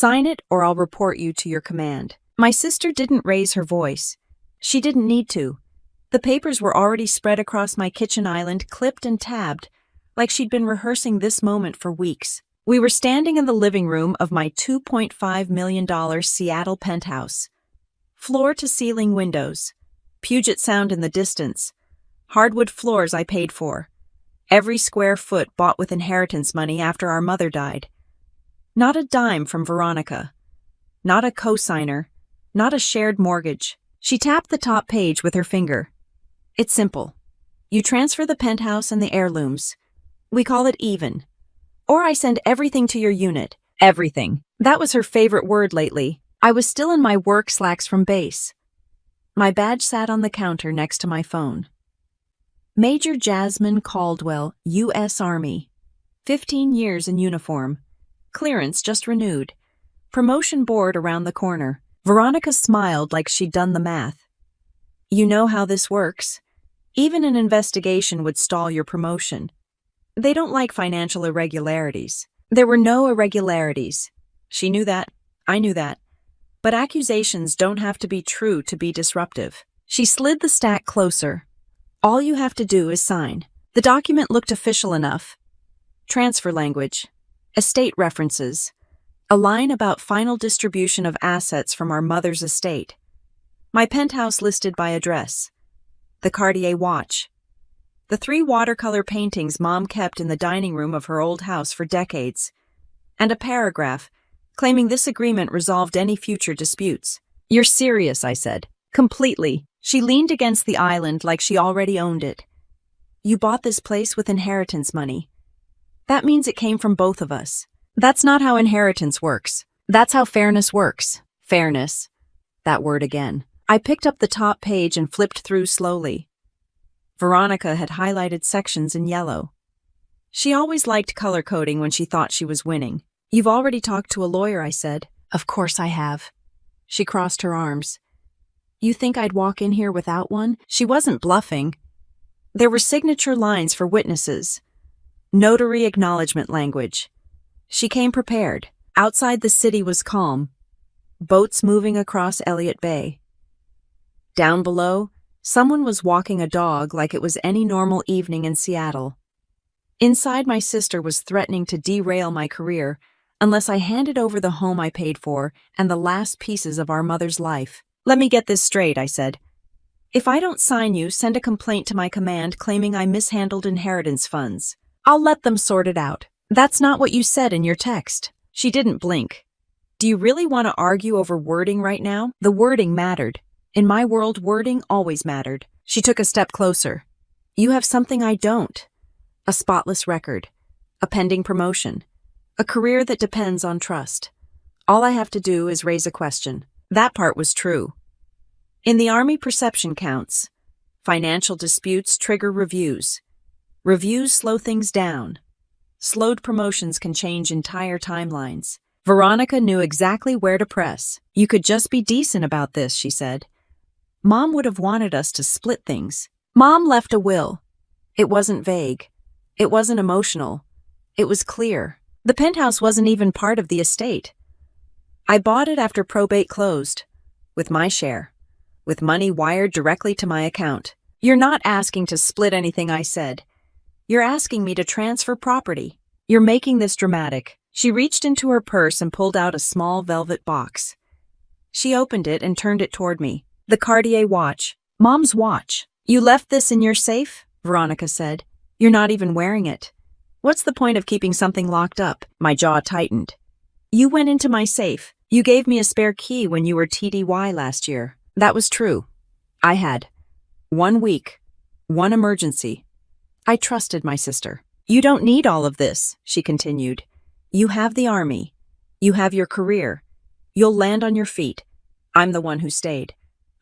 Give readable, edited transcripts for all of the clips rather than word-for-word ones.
Sign it or I'll report you to your command. My sister didn't raise her voice. She didn't need to. The papers were already spread across my kitchen island, clipped and tabbed, like she'd been rehearsing this moment for weeks. We were standing in the living room of my $2.5 million Seattle penthouse. Floor-to-ceiling windows, Puget Sound in the distance, hardwood floors I paid for, every square foot bought with inheritance money after our mother died. Not a dime from Veronica, not a cosigner, not a shared mortgage. She tapped the top page with her finger. It's simple. You transfer the penthouse and the heirlooms. We call it even. Or I send everything to your unit. Everything. That was her favorite word lately. I was still in my work slacks from base. My badge sat on the counter next to my phone. Major Jasmine Caldwell, U.S. Army. 15 years in uniform. Clearance just renewed. Promotion board around the corner. Veronica smiled like she'd done the math. You know how this works. Even an investigation would stall your promotion. They don't like financial irregularities. There were no irregularities. She knew that. I knew that. But accusations don't have to be true to be disruptive. She slid the stack closer. All you have to do is sign. The document looked official enough. Transfer language. Estate references. A line about final distribution of assets from our mother's estate. My penthouse listed by address. The Cartier watch. The 3 watercolor paintings Mom kept in the dining room of her old house for decades. And a paragraph claiming this agreement resolved any future disputes. You're serious, I said. Completely. She leaned against the island like she already owned it. You bought this place with inheritance money. That means it came from both of us. That's not how inheritance works. That's how fairness works. Fairness. That word again. I picked up the top page and flipped through slowly. Veronica had highlighted sections in yellow. She always liked color coding when she thought she was winning. You've already talked to a lawyer, I said. Of course I have. She crossed her arms. You think I'd walk in here without one? She wasn't bluffing. There were signature lines for witnesses. Notary acknowledgement language. She came prepared. Outside the city was calm. Boats moving across Elliott Bay. Down below, someone was walking a dog like it was any normal evening in Seattle. Inside, my sister was threatening to derail my career unless I handed over the home I paid for and the last pieces of our mother's life. Let me get this straight, I said. If I don't sign you, send a complaint to my command claiming I mishandled inheritance funds. I'll let them sort it out. That's not what you said in your text. She didn't blink. Do you really want to argue over wording right now? The wording mattered. In my world, wording always mattered. She took a step closer. You have something I don't. A spotless record. A pending promotion. A career that depends on trust. All I have to do is raise a question. That part was true. In the Army, perception counts. Financial disputes trigger reviews. Reviews slow things down. Slowed promotions can change entire timelines. Veronica knew exactly where to press. You could just be decent about this, she said. Mom would have wanted us to split things. Mom left a will. It wasn't vague. It wasn't emotional. It was clear. The penthouse wasn't even part of the estate. I bought it after probate closed. With my share. With money wired directly to my account. You're not asking to split anything, I said. You're asking me to transfer property. You're making this dramatic. She reached into her purse and pulled out a small velvet box. She opened it and turned it toward me. The Cartier watch. Mom's watch. You left this in your safe? Veronica said. You're not even wearing it. What's the point of keeping something locked up? My jaw tightened. You went into my safe. You gave me a spare key when you were TDY last year. That was true. I had. 1 week. 1 emergency. I trusted my sister. You don't need all of this, she continued. You have the Army. You have your career. You'll land on your feet. I'm the one who stayed.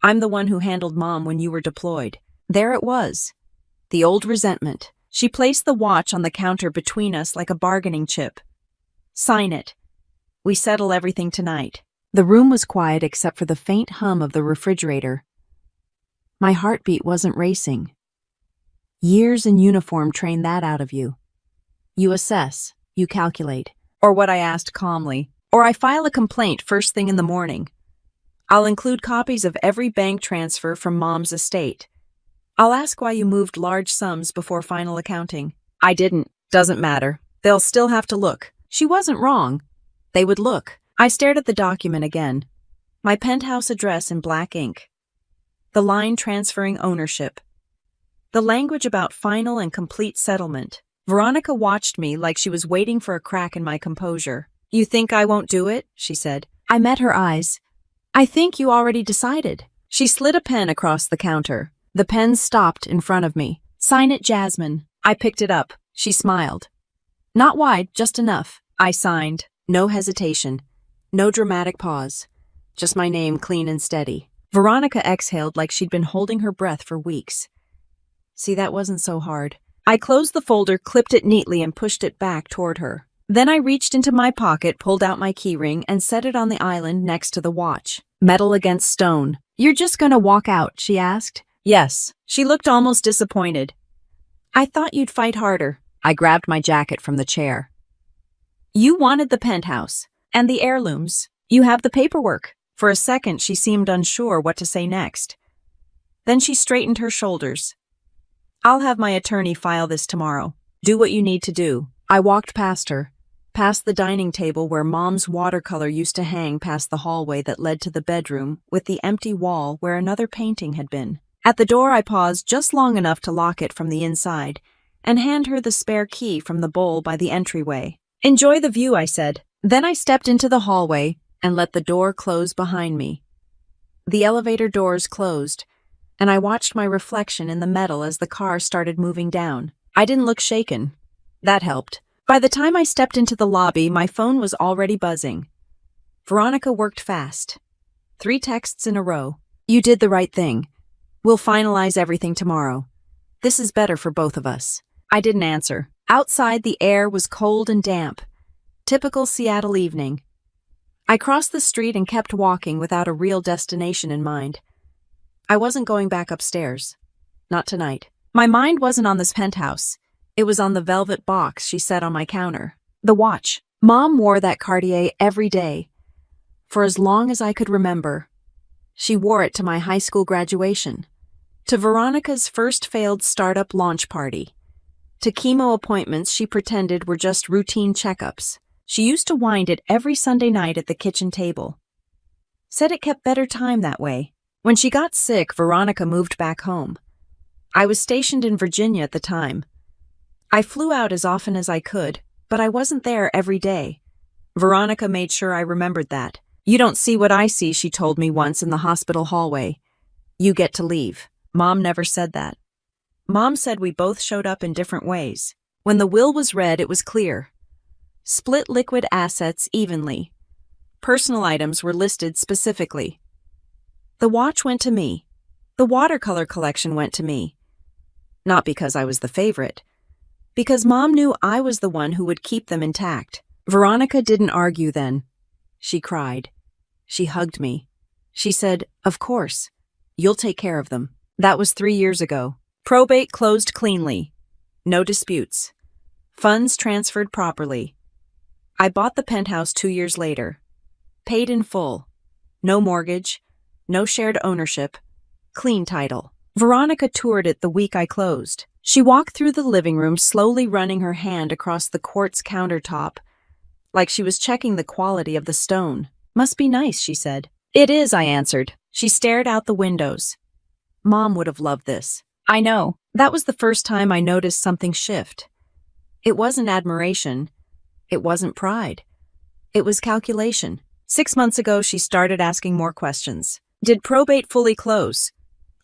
I'm the one who handled Mom when you were deployed. There it was. The old resentment. She placed the watch on the counter between us like a bargaining chip. Sign it. We settle everything tonight. The room was quiet except for the faint hum of the refrigerator. My heartbeat wasn't racing. Years in uniform train that out of you. You assess, you calculate. Or what I asked calmly, or I file a complaint first thing in the morning. I'll include copies of every bank transfer from Mom's estate. I'll ask why you moved large sums before final accounting. I didn't. Doesn't matter. They'll still have to look. She wasn't wrong. They would look. I stared at the document again. My penthouse address in black ink. The line transferring ownership. The language about final and complete settlement. Veronica watched me like she was waiting for a crack in my composure. You think I won't do it? She said. I met her eyes. I think you already decided. She slid a pen across the counter. The pen stopped in front of me. Sign it, Jasmine. I picked it up. She smiled. Not wide, just enough. I signed. No hesitation. No dramatic pause. Just my name clean and steady. Veronica exhaled like she'd been holding her breath for weeks. See, that wasn't so hard. I closed the folder, clipped it neatly, and pushed it back toward her. Then I reached into my pocket, pulled out my keyring, and set it on the island next to the watch. Metal against stone. You're just gonna walk out? She asked. Yes. She looked almost disappointed. I thought you'd fight harder. I grabbed my jacket from the chair. You wanted the penthouse. And the heirlooms. You have the paperwork. For a second, she seemed unsure what to say next. Then she straightened her shoulders. I'll have my attorney file this tomorrow. Do what you need to do. I walked past her, past the dining table where Mom's watercolor used to hang, past the hallway that led to the bedroom with the empty wall where another painting had been. At the door, I paused just long enough to lock it from the inside and hand her the spare key from the bowl by the entryway. Enjoy the view, I said. Then I stepped into the hallway and let the door close behind me. The elevator doors closed, and I watched my reflection in the metal as the car started moving down. I didn't look shaken. That helped. By the time I stepped into the lobby, my phone was already buzzing. Veronica worked fast. 3 texts in a row. You did the right thing. We'll finalize everything tomorrow. This is better for both of us. I didn't answer. Outside, the air was cold and damp. Typical Seattle evening. I crossed the street and kept walking without a real destination in mind. I wasn't going back upstairs. Not tonight. My mind wasn't on this penthouse. It was on the velvet box she set on my counter. The watch. Mom wore that Cartier every day. For as long as I could remember. She wore it to my high school graduation. To Veronica's first failed startup launch party. To chemo appointments she pretended were just routine checkups. She used to wind it every Sunday night at the kitchen table. Said it kept better time that way. When she got sick, Veronica moved back home. I was stationed in Virginia at the time. I flew out as often as I could, but I wasn't there every day. Veronica made sure I remembered that. You don't see what I see, she told me once in the hospital hallway. You get to leave. Mom never said that. Mom said we both showed up in different ways. When the will was read, it was clear. Split liquid assets evenly. Personal items were listed specifically. The watch went to me. The watercolor collection went to me. Not because I was the favorite. Because Mom knew I was the one who would keep them intact. Veronica didn't argue then. She cried. She hugged me. She said, "Of course. You'll take care of them." That was 3 years ago. Probate closed cleanly. No disputes. Funds transferred properly. I bought the penthouse 2 years later. Paid in full. No mortgage. No shared ownership. Clean title. Veronica toured it the week I closed. She walked through the living room, slowly running her hand across the quartz countertop, like she was checking the quality of the stone. Must be nice, she said. It is, I answered. She stared out the windows. Mom would have loved this. I know. That was the first time I noticed something shift. It wasn't admiration. It wasn't pride. It was calculation. 6 months ago, she started asking more questions. Did probate fully close?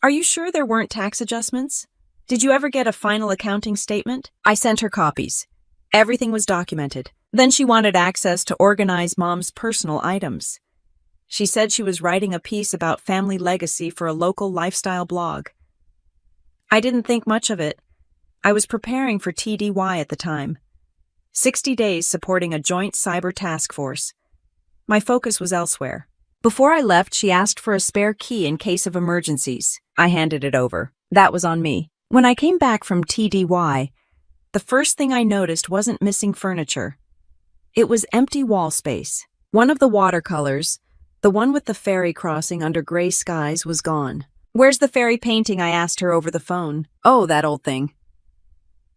Are you sure there weren't tax adjustments? Did you ever get a final accounting statement? I sent her copies. Everything was documented. Then she wanted access to organize Mom's personal items. She said she was writing a piece about family legacy for a local lifestyle blog. I didn't think much of it. I was preparing for TDY at the time. 60 days supporting a joint cyber task force. My focus was elsewhere. Before I left, she asked for a spare key in case of emergencies. I handed it over. That was on me. When I came back from TDY, the first thing I noticed wasn't missing furniture. It was empty wall space. One of the watercolors, the one with the ferry crossing under gray skies, was gone. "Where's the ferry painting?" I asked her over the phone. "Oh, that old thing.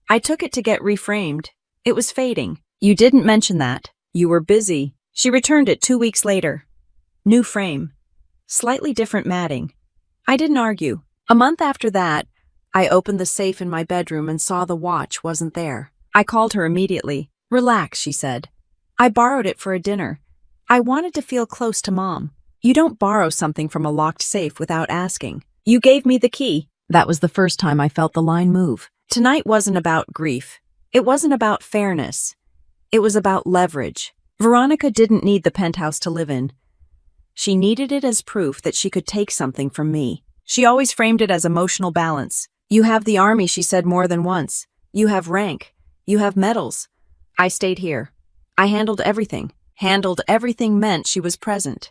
I took it to get reframed. It was fading." "You didn't mention that. You were busy." She returned it 2 weeks later. New frame. Slightly different matting. I didn't argue. A month after that, I opened the safe in my bedroom and saw the watch wasn't there. I called her immediately. "Relax," she said. "I borrowed it for a dinner. I wanted to feel close to Mom." "You don't borrow something from a locked safe without asking. You gave me the key." That was the first time I felt the line move. Tonight wasn't about grief. It wasn't about fairness. It was about leverage. Veronica didn't need the penthouse to live in. She needed it as proof that she could take something from me. She always framed it as emotional balance. "You have the army," she said more than once. "You have rank. You have medals." I stayed here. I handled everything. Handled everything meant she was present.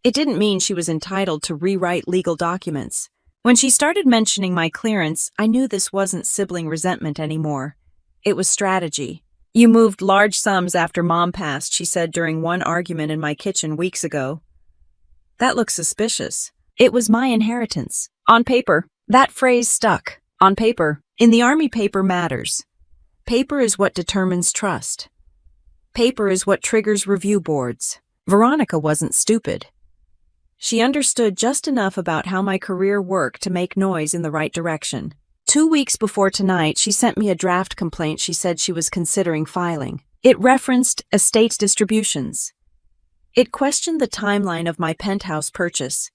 It didn't mean she was entitled to rewrite legal documents. When she started mentioning my clearance, I knew this wasn't sibling resentment anymore. It was strategy. "You moved large sums after Mom passed," she said during one argument in my kitchen weeks ago. That looks suspicious. It was my inheritance. On paper. That phrase stuck. On paper. In the army, paper matters. Paper is what determines trust. Paper is what triggers review boards. Veronica wasn't stupid. She understood just enough about how my career worked to make noise in the right direction. 2 weeks before tonight, she sent me a draft complaint she said she was considering filing. It referenced estate distributions. It questioned the timeline of my penthouse purchase.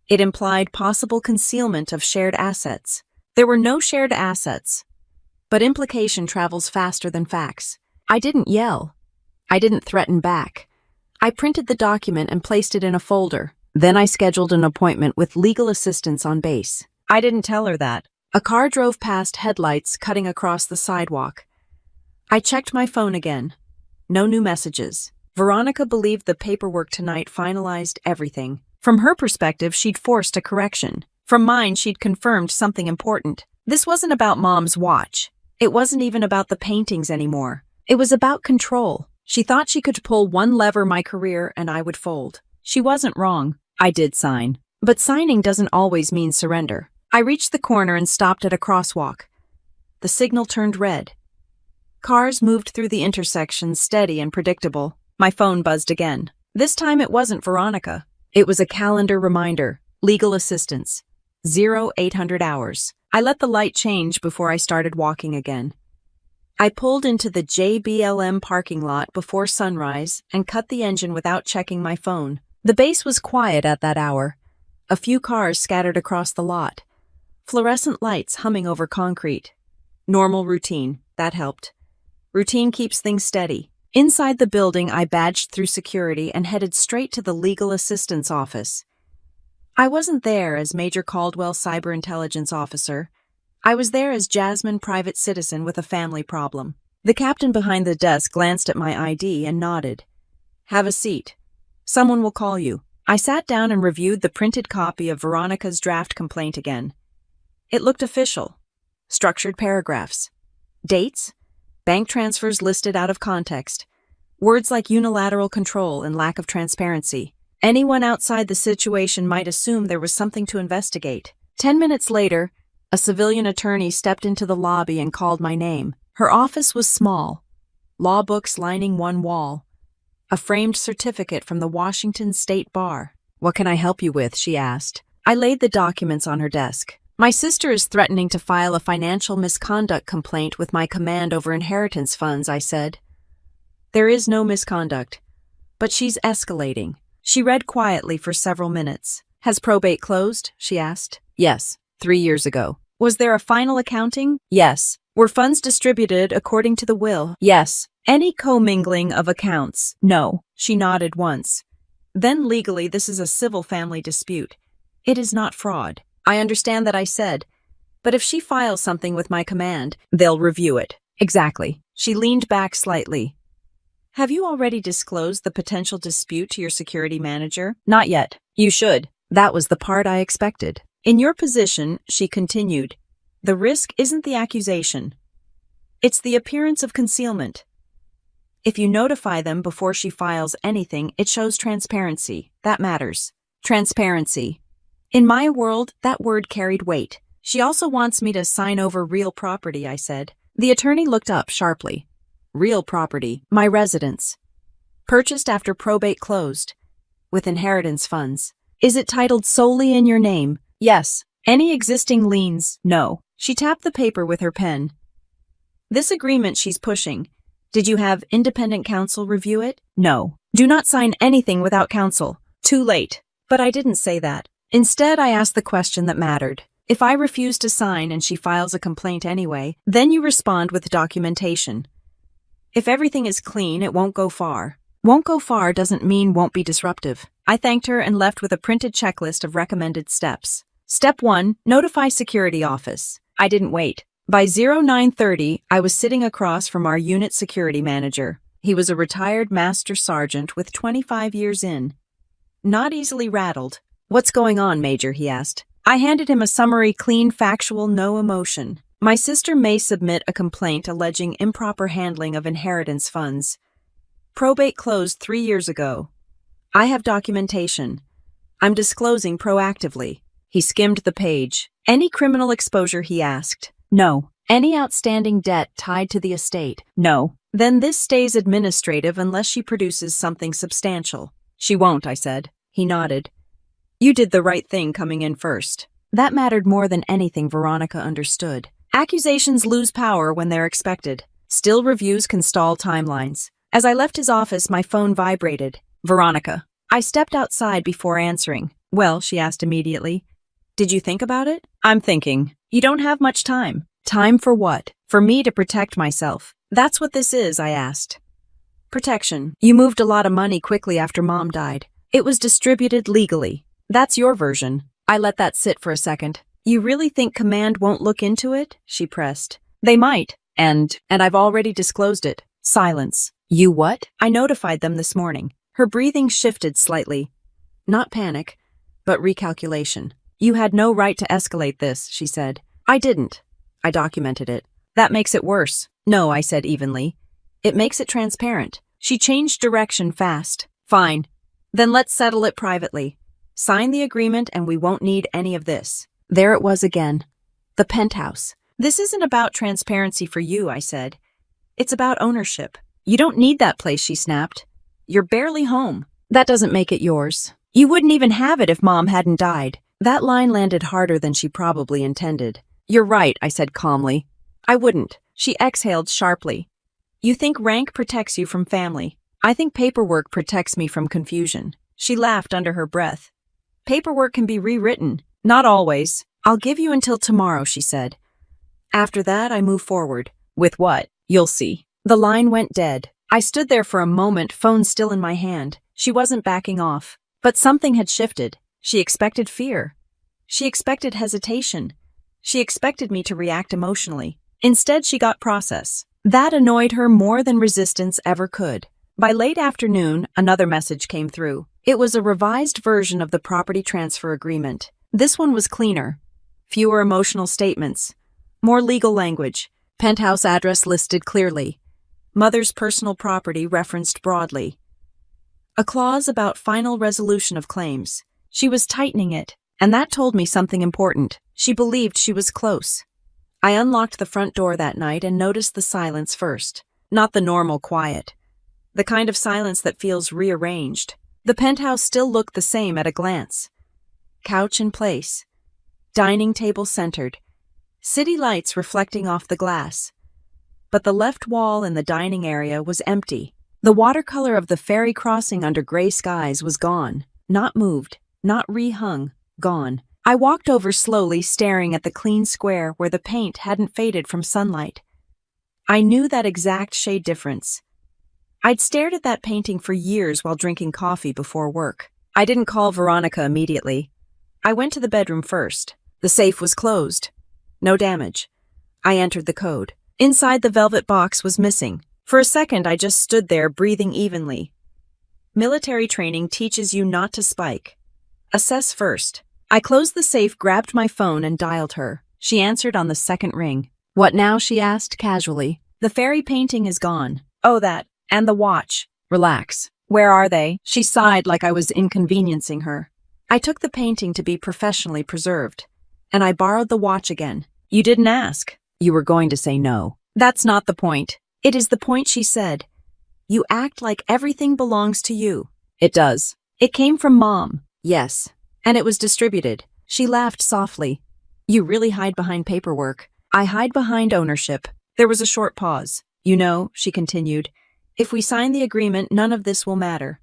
It implied possible concealment of shared assets. There were no shared assets, but implication travels faster than facts. I didn't yell. I didn't threaten back. I printed the document and placed it in a folder. Then I scheduled an appointment with legal assistance on base. I didn't tell her that. A car drove past, headlights cutting across the sidewalk. I checked my phone again. No new messages. Veronica believed the paperwork tonight finalized everything. From her perspective, she'd forced a correction. From mine, she'd confirmed something important. This wasn't about Mom's watch. It wasn't even about the paintings anymore. It was about control. She thought she could pull one lever, my career, and I would fold. She wasn't wrong. I did sign. But signing doesn't always mean surrender. I reached the corner and stopped at a crosswalk. The signal turned red. Cars moved through the intersection, steady and predictable. My phone buzzed again. This time it wasn't Veronica. It was a calendar reminder. Legal assistance. 0800 hours. I let the light change before I started walking again. I pulled into the JBLM parking lot before sunrise and cut the engine without checking my phone. The base was quiet at that hour. A few cars scattered across the lot. Fluorescent lights humming over concrete. Normal routine. That helped. Routine keeps things steady. Inside the building, I badged through security and headed straight to the legal assistance office. I wasn't there as Major Caldwell cyber intelligence officer. I was there as Jasmine, private citizen with a family problem. The captain behind the desk glanced at my ID and nodded. "Have a seat. Someone will call you." I sat down and reviewed the printed copy of Veronica's draft complaint again. It looked official. Structured paragraphs. Dates. Bank transfers listed out of context. Words like unilateral control and lack of transparency. Anyone outside the situation might assume there was something to investigate. 10 minutes later, a civilian attorney stepped into the lobby and called my name. Her office was small. Law books lining one wall. A framed certificate from the Washington State Bar. "What can I help you with?" she asked. I laid the documents on her desk. "My sister is threatening to file a financial misconduct complaint with my command over inheritance funds," I said. "There is no misconduct, but she's escalating." She read quietly for several minutes. "Has probate closed?" she asked. "Yes, 3 years ago." "Was there a final accounting?" "Yes." "Were funds distributed according to the will?" "Yes." "Any commingling of accounts?" "No." She nodded once. "Then legally this is a civil family dispute. It is not fraud." "I understand that," I said. "But if she files something with my command, they'll review it." "Exactly." She leaned back slightly. "Have you already disclosed the potential dispute to your security manager?" "Not yet." "You should." That was the part I expected. "In your position," she continued, "the risk isn't the accusation. It's the appearance of concealment. If you notify them before she files anything, it shows transparency. That matters. Transparency. In my world, that word carried weight. She also wants me to sign over real property, I said. The attorney looked up sharply. Real property, my residence. Purchased after probate closed. With inheritance funds. Is it titled solely in your name? Yes. Any existing liens? No. She tapped the paper with her pen. This agreement she's pushing. Did you have independent counsel review it? No. Do not sign anything without counsel. Too late. But I didn't say that. Instead, I asked the question that mattered. If I refuse to sign and she files a complaint anyway, then you respond with documentation. If everything is clean, it won't go far. Won't go far doesn't mean won't be disruptive. I thanked her and left with a printed checklist of recommended steps. Step 1, notify security office. I didn't wait. By 09:30, I was sitting across from our unit security manager. He was a retired master sergeant with 25 years in. Not easily rattled. What's going on, Major? He asked. I handed him a summary, clean, factual, no emotion. My sister may submit a complaint alleging improper handling of inheritance funds. Probate closed 3 years ago. I have documentation. I'm disclosing proactively. He skimmed the page. Any criminal exposure, he asked. No. Any outstanding debt tied to the estate? No. Then this stays administrative unless she produces something substantial. She won't, I said. He nodded. You did the right thing coming in first. That mattered more than anything, Veronica understood. Accusations lose power when they're expected. Still, reviews can stall timelines. As I left his office, my phone vibrated. Veronica. I stepped outside before answering. Well, she asked immediately. Did you think about it? I'm thinking. You don't have much time. Time for what? For me to protect myself. That's what this is, I asked. Protection. You moved a lot of money quickly after Mom died. It was distributed legally. That's your version. I let that sit for a second. You really think Command won't look into it? She pressed. They might. And I've already disclosed it. Silence. You what? I notified them this morning. Her breathing shifted slightly. Not panic, but recalculation. You had no right to escalate this, she said. I didn't. I documented it. That makes it worse. No, I said evenly. It makes it transparent. She changed direction fast. Fine. Then let's settle it privately. Sign the agreement and we won't need any of this. There it was again. The penthouse. This isn't about transparency for you, I said. It's about ownership. You don't need that place, she snapped. You're barely home. That doesn't make it yours. You wouldn't even have it if Mom hadn't died. That line landed harder than she probably intended. You're right, I said calmly. I wouldn't. She exhaled sharply. You think rank protects you from family. I think paperwork protects me from confusion. She laughed under her breath. Paperwork can be rewritten. Not always. I'll give you until tomorrow, she said. After that, I moved forward. With what? You'll see. The line went dead. I stood there for a moment, phone still in my hand. She wasn't backing off. But something had shifted. She expected fear. She expected hesitation. She expected me to react emotionally. Instead, she got process. That annoyed her more than resistance ever could. By late afternoon, another message came through. It was a revised version of the property transfer agreement. This one was cleaner. Fewer emotional statements. More legal language. Penthouse address listed clearly. Mother's personal property referenced broadly. A clause about final resolution of claims. She was tightening it, and that told me something important. She believed she was close. I unlocked the front door that night and noticed the silence first. Not the normal quiet. The kind of silence that feels rearranged. The penthouse still looked the same at a glance. Couch in place. Dining table centered. City lights reflecting off the glass. But the left wall in the dining area was empty. The watercolor of the ferry crossing under gray skies was gone. Not moved. Not rehung. Gone. I walked over slowly, staring at the clean square where the paint hadn't faded from sunlight. I knew that exact shade difference. I'd stared at that painting for years while drinking coffee before work. I didn't call Veronica immediately. I went to the bedroom first. The safe was closed. No damage. I entered the code. Inside, the velvet box was missing. For a second, I just stood there, breathing evenly. Military training teaches you not to spike. Assess first. I closed the safe, grabbed my phone, and dialed her. She answered on the second ring. What now? She asked casually. The fairy painting is gone. Oh, that. And the watch. Relax. Where are they? She sighed like I was inconveniencing her. I took the painting to be professionally preserved. And I borrowed the watch again. You didn't ask. You were going to say no. That's not the point. It is the point, she said. You act like everything belongs to you. It does. It came from Mom. Yes. And it was distributed. She laughed softly. You really hide behind paperwork. I hide behind ownership. There was a short pause. You know, she continued, if we sign the agreement, none of this will matter.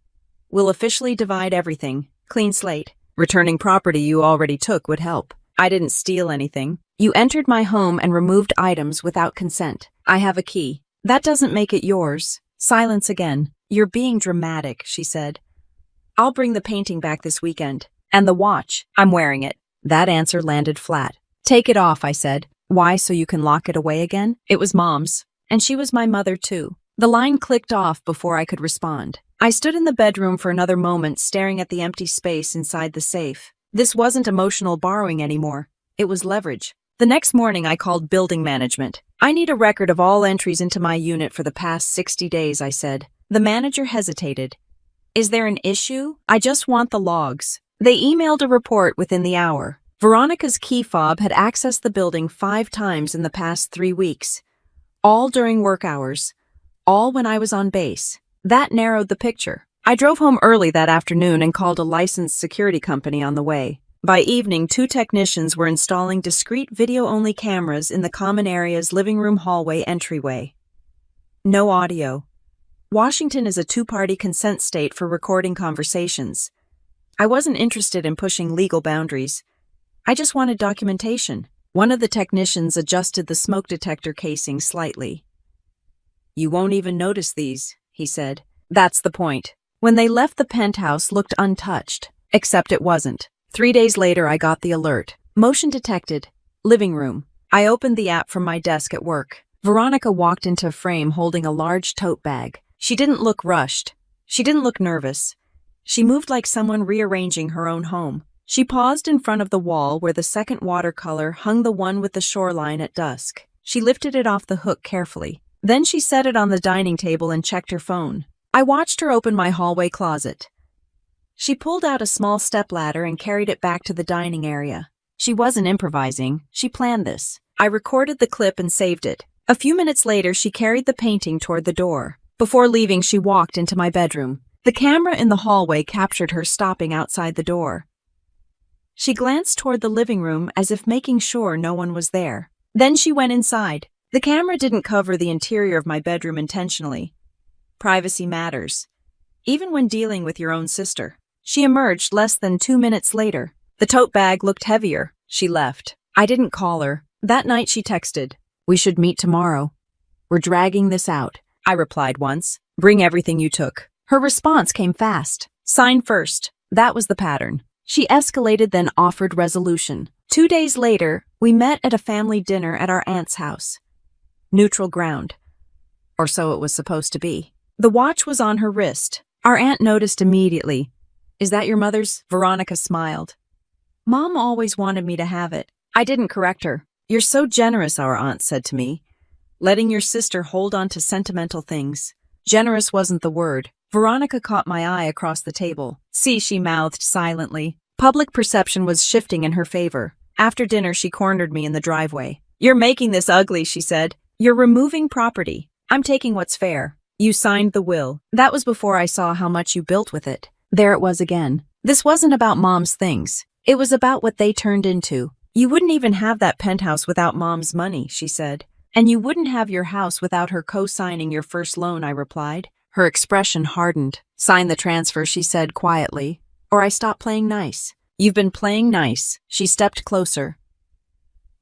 We'll officially divide everything. Clean slate. Returning property you already took would help. I didn't steal anything. You entered my home and removed items without consent. I have a key. That doesn't make it yours. Silence again. You're being dramatic, she said. I'll bring the painting back this weekend. And the watch. I'm wearing it. That answer landed flat. Take it off, I said. Why, so you can lock it away again? It was Mom's. And she was my mother, too. The line clicked off before I could respond. I stood in the bedroom for another moment, staring at the empty space inside the safe. This wasn't emotional borrowing anymore. It was leverage. The next morning, I called building management. I need a record of all entries into my unit for the past 60 days, I said. The manager hesitated. Is there an issue? I just want the logs. They emailed a report within the hour. Veronica's key fob had accessed the building 5 times in the past 3 weeks. All during work hours. All when I was on base. That narrowed the picture. I drove home early that afternoon and called a licensed security company on the way. By evening, 2 technicians were installing discrete video-only cameras in the common area's living room hallway entryway. No audio. Washington is a 2-party consent state for recording conversations. I wasn't interested in pushing legal boundaries. I just wanted documentation. One of the technicians adjusted the smoke detector casing slightly. You won't even notice these, he said. That's the point. When they left, the penthouse looked untouched. Except it wasn't. 3 days later, I got the alert. Motion detected. Living room. I opened the app from my desk at work. Veronica walked into a frame holding a large tote bag. She didn't look rushed. She didn't look nervous. She moved like someone rearranging her own home. She paused in front of the wall where the second watercolor hung the one with the shoreline at dusk. She lifted it off the hook carefully. Then she set it on the dining table and checked her phone. I watched her open my hallway closet. She pulled out a small stepladder and carried it back to the dining area. She wasn't improvising. She planned this. I recorded the clip and saved it. A few minutes later, she carried the painting toward the door. Before leaving, she walked into my bedroom. The camera in the hallway captured her stopping outside the door. She glanced toward the living room as if making sure no one was there. Then she went inside. The camera didn't cover the interior of my bedroom intentionally. Privacy matters, even when dealing with your own sister. She emerged less than 2 minutes later. The tote bag looked heavier. She left. I didn't call her. That night she texted, "We should meet tomorrow. We're dragging this out." I replied once, "Bring everything you took." Her response came fast. Sign first. That was the pattern. She escalated, then offered resolution. 2 days later, we met at a family dinner at our aunt's house. Neutral ground. Or so it was supposed to be. The watch was on her wrist. Our aunt noticed immediately. "Is that your mother's?" Veronica smiled. "Mom always wanted me to have it." I didn't correct her. "You're so generous," our aunt said to me. "Letting your sister hold on to sentimental things." Generous wasn't the word. Veronica caught my eye across the table. "See," she mouthed silently. Public perception was shifting in her favor. After dinner, she cornered me in the driveway. "You're making this ugly," she said. "You're removing property. I'm taking what's fair. You signed the will. That was before I saw how much you built with it." There it was again. This wasn't about Mom's things. It was about what they turned into. "You wouldn't even have that penthouse without Mom's money," she said. "And you wouldn't have your house without her co-signing your first loan," I replied. Her expression hardened. "Sign the transfer," she said quietly, "or I stop playing nice." "You've been playing nice." She stepped closer.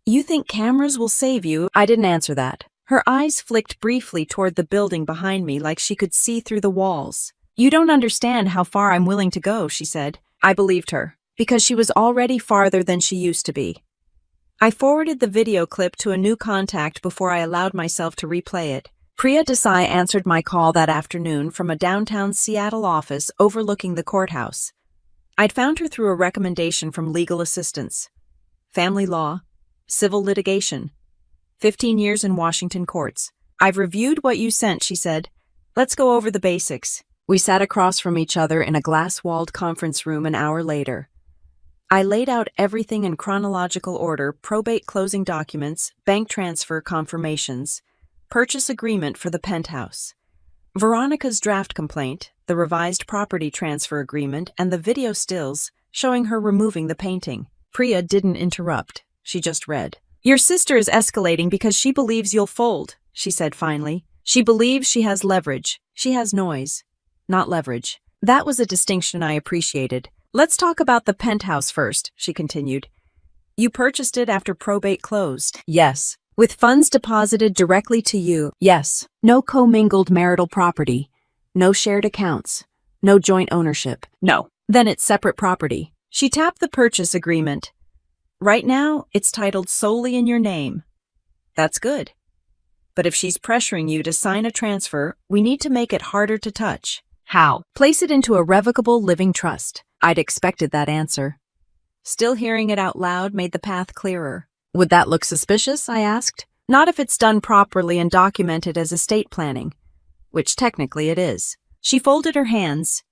"You think cameras will save you?" I didn't answer that. Her eyes flicked briefly toward the building behind me like she could see through the walls. "You don't understand how far I'm willing to go," she said. I believed her, because she was already farther than she used to be. I forwarded the video clip to a new contact before I allowed myself to replay it. Priya Desai answered my call that afternoon from a downtown Seattle office overlooking the courthouse. I'd found her through a recommendation from legal assistance. Family law, civil litigation, 15 years in Washington courts. "I've reviewed what you sent," she said. Let's go over the basics. We sat across from each other in a glass-walled conference room an hour later. I laid out everything in chronological order: probate closing documents, bank transfer confirmations, purchase agreement for the penthouse, Veronica's draft complaint, the revised property transfer agreement, and the video stills showing her removing the painting. Priya didn't interrupt. She just read. "Your sister is escalating because she believes you'll fold," she said finally. "She believes she has leverage. She has noise, not leverage." That was a distinction I appreciated. "Let's talk about the penthouse first," she continued. "You purchased it after probate closed?" "Yes." "With funds deposited directly to you?" "Yes." "No commingled marital property? No shared accounts? No joint ownership?" "No." "Then it's separate property." She tapped the purchase agreement. "Right now, it's titled solely in your name." "That's good. But if she's pressuring you to sign a transfer, we need to make it harder to touch." "How?" "Place it into a revocable living trust." I'd expected that answer. Still hearing it out loud made the path clearer. "Would that look suspicious?" I asked. "Not if it's done properly and documented as estate planning, which technically it is." She folded her hands.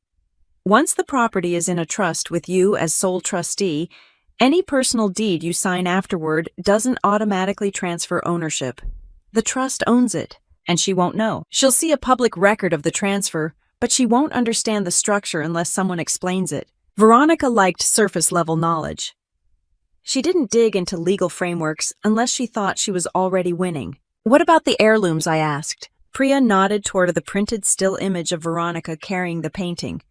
"Once the property is in a trust with you as sole trustee, any personal deed you sign afterward doesn't automatically transfer ownership. The trust owns it, and she won't know. She'll see a public record of the transfer, but she won't understand the structure unless someone explains it." Veronica liked surface-level knowledge. She didn't dig into legal frameworks unless she thought she was already winning. "What about the heirlooms?" I asked. Priya nodded toward the printed still image of Veronica carrying the painting.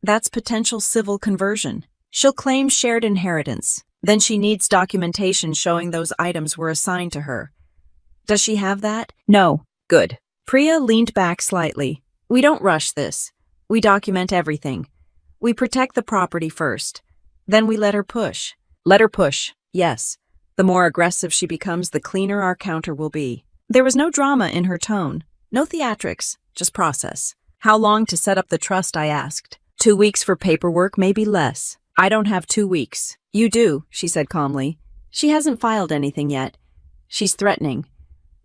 "That's potential civil conversion. She'll claim shared inheritance. Then she needs documentation showing those items were assigned to her. Does she have that?" "No." "Good." Priya leaned back slightly. "We don't rush this. We document everything. We protect the property first. Then we let her push." "Let her push." "Yes. The more aggressive she becomes, the cleaner our counter will be." There was no drama in her tone. No theatrics, just process. "How long to set up the trust?" I asked. 2 weeks for paperwork, maybe less." "I don't have 2 weeks." "You do," she said calmly. "She hasn't filed anything yet. She's threatening.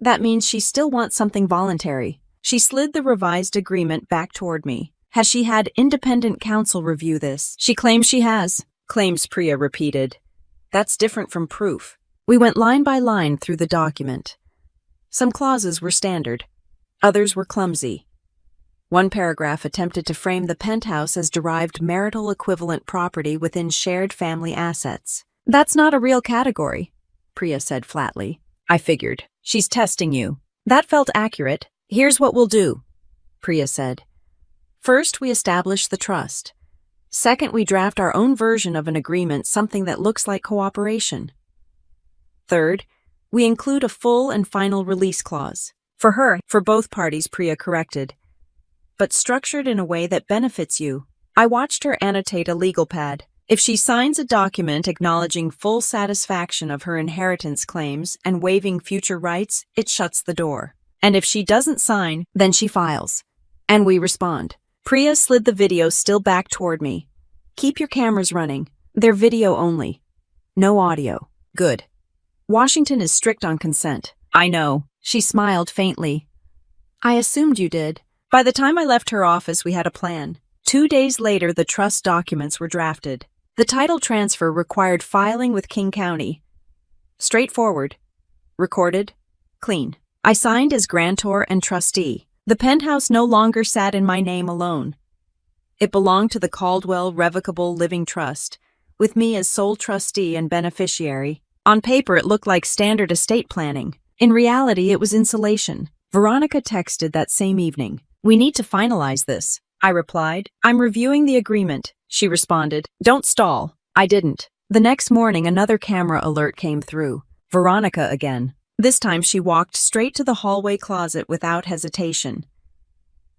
That means she still wants something voluntary." She slid the revised agreement back toward me. "Has she had independent counsel review this?" "She claims she has." "Claims," Priya repeated. "That's different from proof." We went line by line through the document. Some clauses were standard. Others were clumsy. One paragraph attempted to frame the penthouse as derived marital equivalent property within shared family assets. "That's not a real category," Priya said flatly. I figured. "She's testing you." That felt accurate. "Here's what we'll do," Priya said. "First, we establish the trust. Second, we draft our own version of an agreement, something that looks like cooperation. Third, we include a full and final release clause. For her, for both parties," Priya corrected, "but structured in a way that benefits you." I watched her annotate a legal pad. "If she signs a document acknowledging full satisfaction of her inheritance claims and waiving future rights, it shuts the door. And if she doesn't sign, then she files. And we respond." Priya slid the video still back toward me. "Keep your cameras running. They're video only. No audio." "Good. Washington is strict on consent." "I know." She smiled faintly. "I assumed you did." By the time I left her office, we had a plan. 2 days later, the trust documents were drafted. The title transfer required filing with King County. Straightforward. Recorded. Clean. I signed as grantor and trustee. The penthouse no longer sat in my name alone. It belonged to the Caldwell Revocable Living Trust, with me as sole trustee and beneficiary. On paper, it looked like standard estate planning. In reality, it was insulation. Veronica texted that same evening. "We need to finalize this," I replied. "I'm reviewing the agreement," she responded. "Don't stall." I didn't. The next morning, another camera alert came through. Veronica again. This time she walked straight to the hallway closet without hesitation.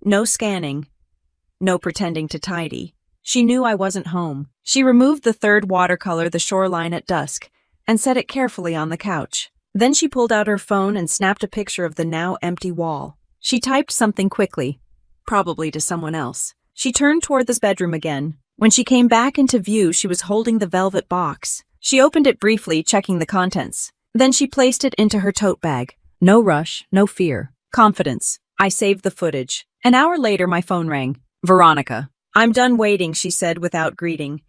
No scanning. No pretending to tidy. She knew I wasn't home. She removed the third watercolor, The Shoreline at Dusk, and set it carefully on the couch. Then she pulled out her phone and snapped a picture of the now empty wall. She typed something quickly, probably to someone else. She turned toward this bedroom again. When she came back into view, she was holding the velvet box. She opened it briefly, checking the contents. Then she placed it into her tote bag. No rush, no fear. Confidence. I saved the footage. An hour later, my phone rang. Veronica. I'm done waiting, she said without greeting.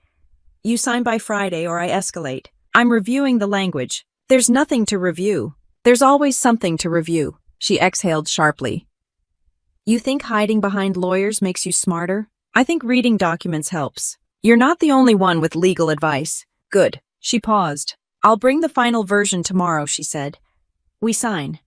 You sign by Friday or I escalate. I'm reviewing the language. There's nothing to review. There's always something to review. She exhaled sharply. You think hiding behind lawyers makes you smarter? I think reading documents helps. You're not the only one with legal advice. Good. She paused. I'll bring the final version tomorrow, she said. We sign.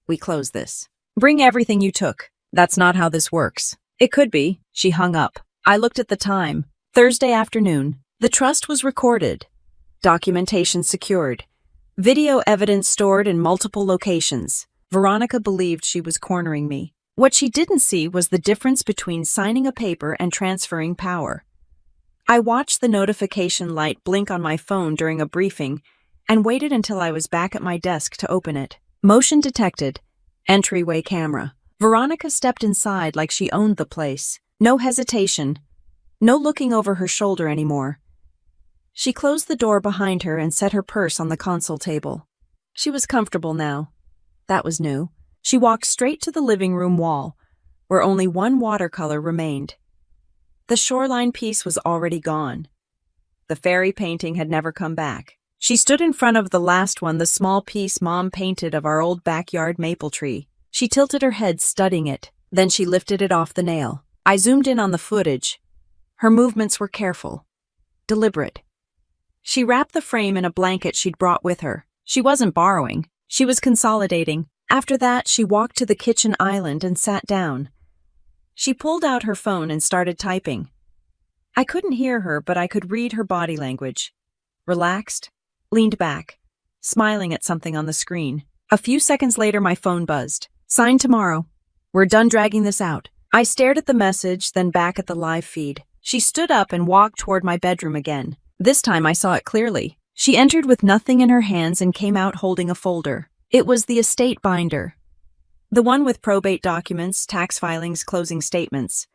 We close this. Bring everything you took. That's not how this works. It could be. She hung up. I looked at the time. Thursday afternoon. The trust was recorded. Documentation secured. Video evidence stored in multiple locations. Veronica believed she was cornering me. What she didn't see was the difference between signing a paper and transferring power. I watched the notification light blink on my phone during a briefing and waited until I was back at my desk to open it. Motion detected. Entryway camera. Veronica stepped inside like she owned the place. No hesitation. No looking over her shoulder anymore. She closed the door behind her and set her purse on the console table. She was comfortable now. That was new. She walked straight to the living room wall, where only one watercolor remained. The shoreline piece was already gone. The fairy painting had never come back. She stood in front of the last one, the small piece Mom painted of our old backyard maple tree. She tilted her head, studying it. Then she lifted it off the nail. I zoomed in on the footage. Her movements were careful, deliberate. She wrapped the frame in a blanket she'd brought with her. She wasn't borrowing. She was consolidating. After that, she walked to the kitchen island and sat down. She pulled out her phone and started typing. I couldn't hear her, but I could read her body language. Relaxed, leaned back, smiling at something on the screen. A few seconds later, my phone buzzed. Sign tomorrow. We're done dragging this out. I stared at the message, then back at the live feed. She stood up and walked toward my bedroom again. This time I saw it clearly. She entered with nothing in her hands and came out holding a folder. It was the estate binder. The one with probate documents, tax filings, closing statements.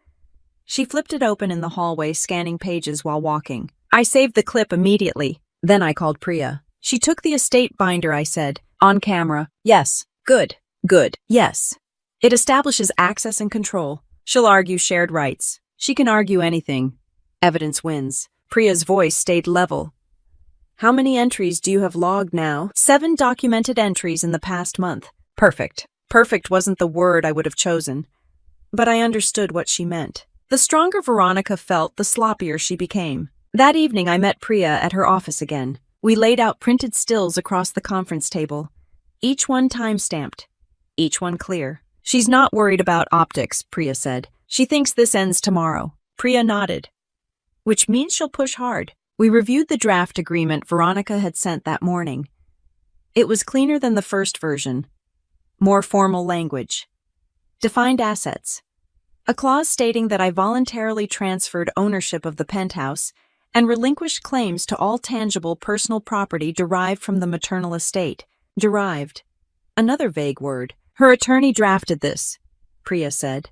She flipped it open in the hallway, scanning pages while walking. I saved the clip immediately. Then I called Priya. She took the estate binder, I said. On camera. Yes. Good. Good. Yes. It establishes access and control. She'll argue shared rights. She can argue anything. Evidence wins. Priya's voice stayed level. How many entries do you have logged now? 7 documented entries in the past month. Perfect. Perfect wasn't the word I would have chosen. But I understood what she meant. The stronger Veronica felt, the sloppier she became. That evening I met Priya at her office again. We laid out printed stills across the conference table. Each one time-stamped. Each one clear. She's not worried about optics, Priya said. She thinks this ends tomorrow. Priya nodded. Which means she'll push hard. We reviewed the draft agreement Veronica had sent that morning. It was cleaner than the first version. More formal language. Defined assets. A clause stating that I voluntarily transferred ownership of the penthouse and relinquished claims to all tangible personal property derived from the maternal estate. Derived. Another vague word. Her attorney drafted this, Priya said.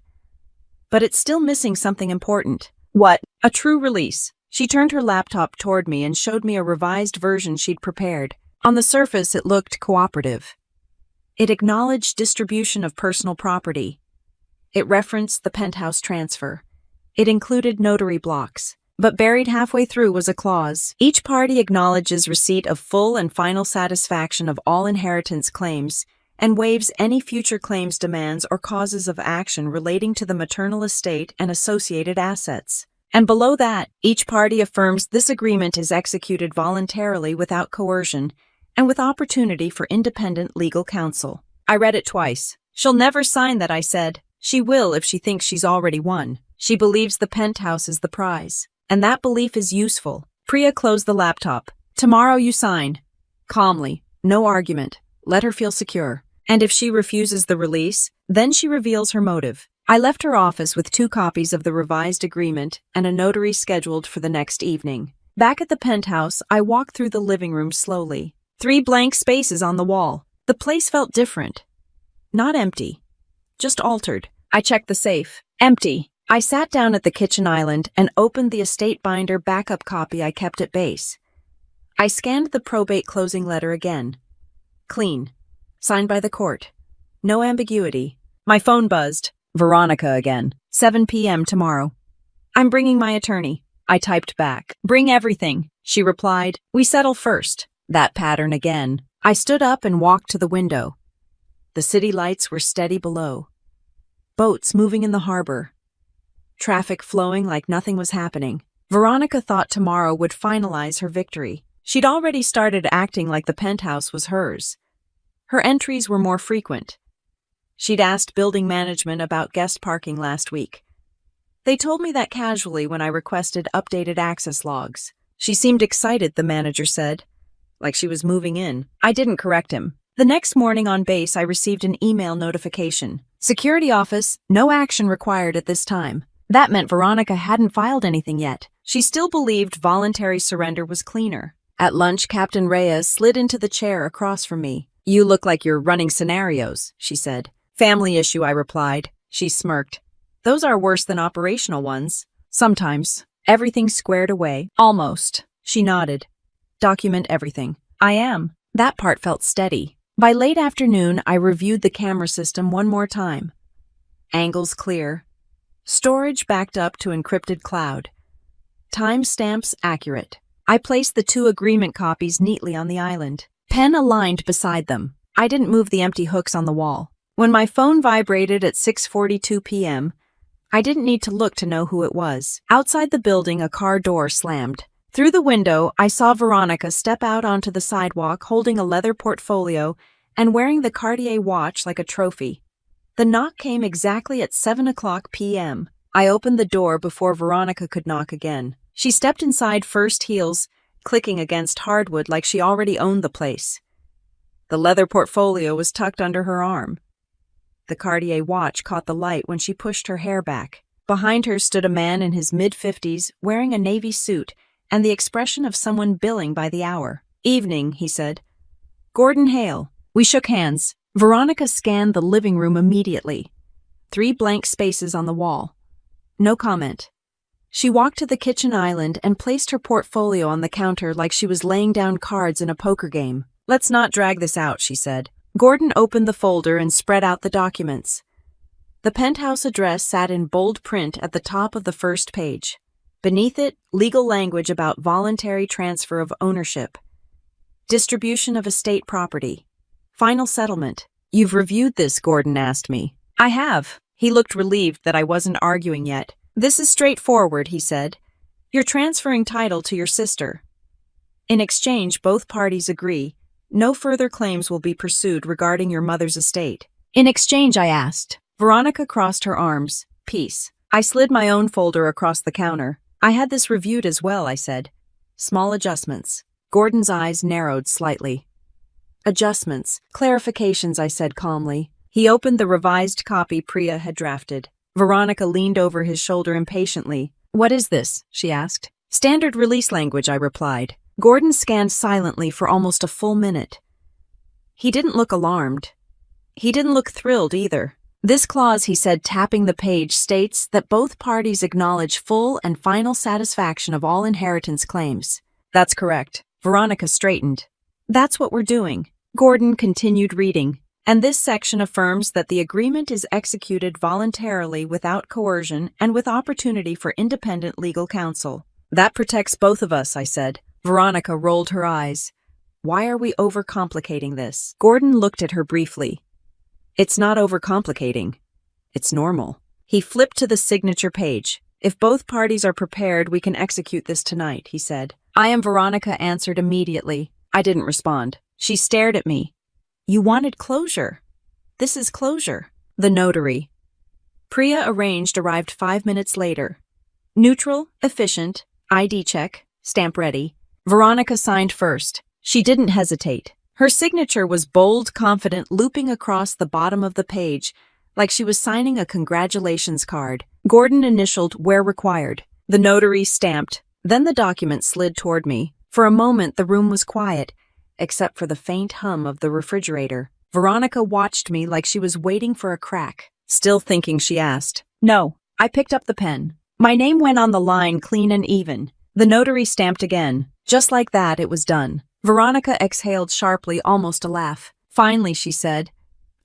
But it's still missing something important. What? A true release. She turned her laptop toward me and showed me a revised version she'd prepared. On the surface, it looked cooperative. It acknowledged distribution of personal property. It referenced the penthouse transfer. It included notary blocks. But buried halfway through was a clause. Each party acknowledges receipt of full and final satisfaction of all inheritance claims and waives any future claims, demands, or causes of action relating to the maternal estate and associated assets. And below that, each party affirms this agreement is executed voluntarily without coercion and with opportunity for independent legal counsel. I read it twice. She'll never sign that, I said. She will if she thinks she's already won. She believes the penthouse is the prize. And that belief is useful. Priya closed the laptop. Tomorrow you sign. Calmly. No argument. Let her feel secure. And if she refuses the release, then she reveals her motive. I left her office with 2 copies of the revised agreement and a notary scheduled for the next evening. Back at the penthouse, I walked through the living room slowly. 3 blank spaces on the wall. The place felt different. Not empty. Just altered. I checked the safe. Empty. I sat down at the kitchen island and opened the estate binder backup copy I kept at base. I scanned the probate closing letter again. Clean. Signed by the court. No ambiguity. My phone buzzed. Veronica again. 7 p.m. tomorrow. I'm bringing my attorney. I typed back. Bring everything, she replied. We settle first. That pattern again. I stood up and walked to the window. The city lights were steady below. Boats moving in the harbor. Traffic flowing like nothing was happening. Veronica thought tomorrow would finalize her victory. She'd already started acting like the penthouse was hers. Her entries were more frequent. She'd asked building management about guest parking last week. They told me that casually when I requested updated access logs. She seemed excited, the manager said, like she was moving in. I didn't correct him. The next morning on base, I received an email notification. Security office, no action required at this time. That meant Veronica hadn't filed anything yet. She still believed voluntary surrender was cleaner. At lunch, Captain Reyes slid into the chair across from me. You look like you're running scenarios, she said. Family issue, I replied. She smirked. Those are worse than operational ones. Sometimes. Everything's squared away. Almost. She nodded. Document everything. I am. That part felt steady. By late afternoon, I reviewed the camera system one more time. Angles clear. Storage backed up to encrypted cloud. Timestamps accurate. I placed the 2 agreement copies neatly on the island. Pen aligned beside them. I didn't move the empty hooks on the wall. When my phone vibrated at 6:42 p.m., I didn't need to look to know who it was. Outside the building, a car door slammed. Through the window, I saw Veronica step out onto the sidewalk holding a leather portfolio and wearing the Cartier watch like a trophy. The knock came exactly at 7:00 p.m. I opened the door before Veronica could knock again. She stepped inside first, heels clicking against hardwood like she already owned the place. The leather portfolio was tucked under her arm. The Cartier watch caught the light when she pushed her hair back. Behind her stood a man in his mid-50s wearing a navy suit and the expression of someone billing by the hour. Evening, he said. Gordon Hale. We shook hands. Veronica scanned the living room immediately. 3 blank spaces on the wall. No comment. She walked to the kitchen island and placed her portfolio on the counter like she was laying down cards in a poker game. Let's not drag this out, she said. Gordon opened the folder and spread out the documents. The penthouse address sat in bold print at the top of the first page. Beneath it, legal language about voluntary transfer of ownership. Distribution of estate property. Final settlement. You've reviewed this, Gordon asked me. I have. He looked relieved that I wasn't arguing yet. This is straightforward, he said. You're transferring title to your sister. In exchange, both parties agree. No further claims will be pursued regarding your mother's estate. In exchange, I asked. Veronica crossed her arms. Peace. I slid my own folder across the counter. I had this reviewed as well, I said. Small adjustments. Gordon's eyes narrowed slightly. Adjustments. Clarifications, I said calmly. He opened the revised copy Priya had drafted. Veronica leaned over his shoulder impatiently. What is this? She asked. Standard release language, I replied. Gordon scanned silently for almost a full minute. He didn't look alarmed. He didn't look thrilled either. This clause, he said, tapping the page, states that both parties acknowledge full and final satisfaction of all inheritance claims. That's correct. Veronica straightened. That's what we're doing. Gordon continued reading. And this section affirms that the agreement is executed voluntarily without coercion and with opportunity for independent legal counsel. That protects both of us, I said. Veronica rolled her eyes. Why are we overcomplicating this? Gordon looked at her briefly. It's not overcomplicating. It's normal. He flipped to the signature page. If both parties are prepared, we can execute this tonight, he said. I am. Veronica answered immediately. I didn't respond. She stared at me. You wanted closure. This is closure. The notary. Priya arranged arrived 5 minutes later. Neutral, efficient, ID check, stamp ready. Veronica signed first. She didn't hesitate. Her signature was bold, confident, looping across the bottom of the page, like she was signing a congratulations card. Gordon initialed where required. The notary stamped. Then the document slid toward me. For a moment, the room was quiet, except for the faint hum of the refrigerator. Veronica watched me like she was waiting for a crack. Still thinking, she asked. No. I picked up the pen. My name went on the line clean and even. The notary stamped again. Just like that, it was done. Veronica exhaled sharply, almost a laugh. Finally, she said,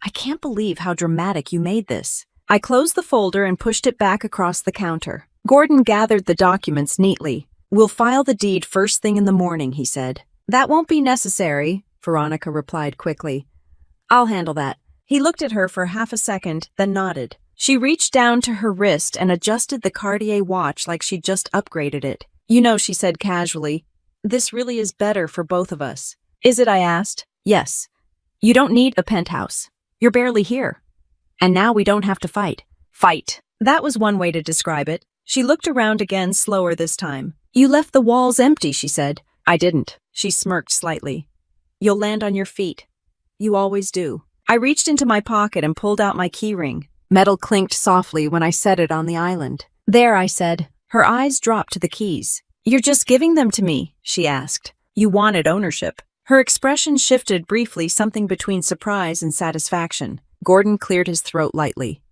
I can't believe how dramatic you made this. I closed the folder and pushed it back across the counter. Gordon gathered the documents neatly. We'll file the deed first thing in the morning, he said. That won't be necessary, Veronica replied quickly. I'll handle that. He looked at her for half a second, then nodded. She reached down to her wrist and adjusted the Cartier watch like she'd just upgraded it. You know, she said casually, this really is better for both of us. Is it? I asked. Yes. You don't need a penthouse. You're barely here. And now we don't have to fight. Fight. That was one way to describe it. She looked around again, slower this time. You left the walls empty, she said. I didn't. She smirked slightly. You'll land on your feet. You always do. I reached into my pocket and pulled out my key ring. Metal clinked softly when I set it on the island. There, I said. Her eyes dropped to the keys. You're just giving them to me, she asked. You wanted ownership. Her expression shifted briefly, something between surprise and satisfaction. Gordon cleared his throat lightly.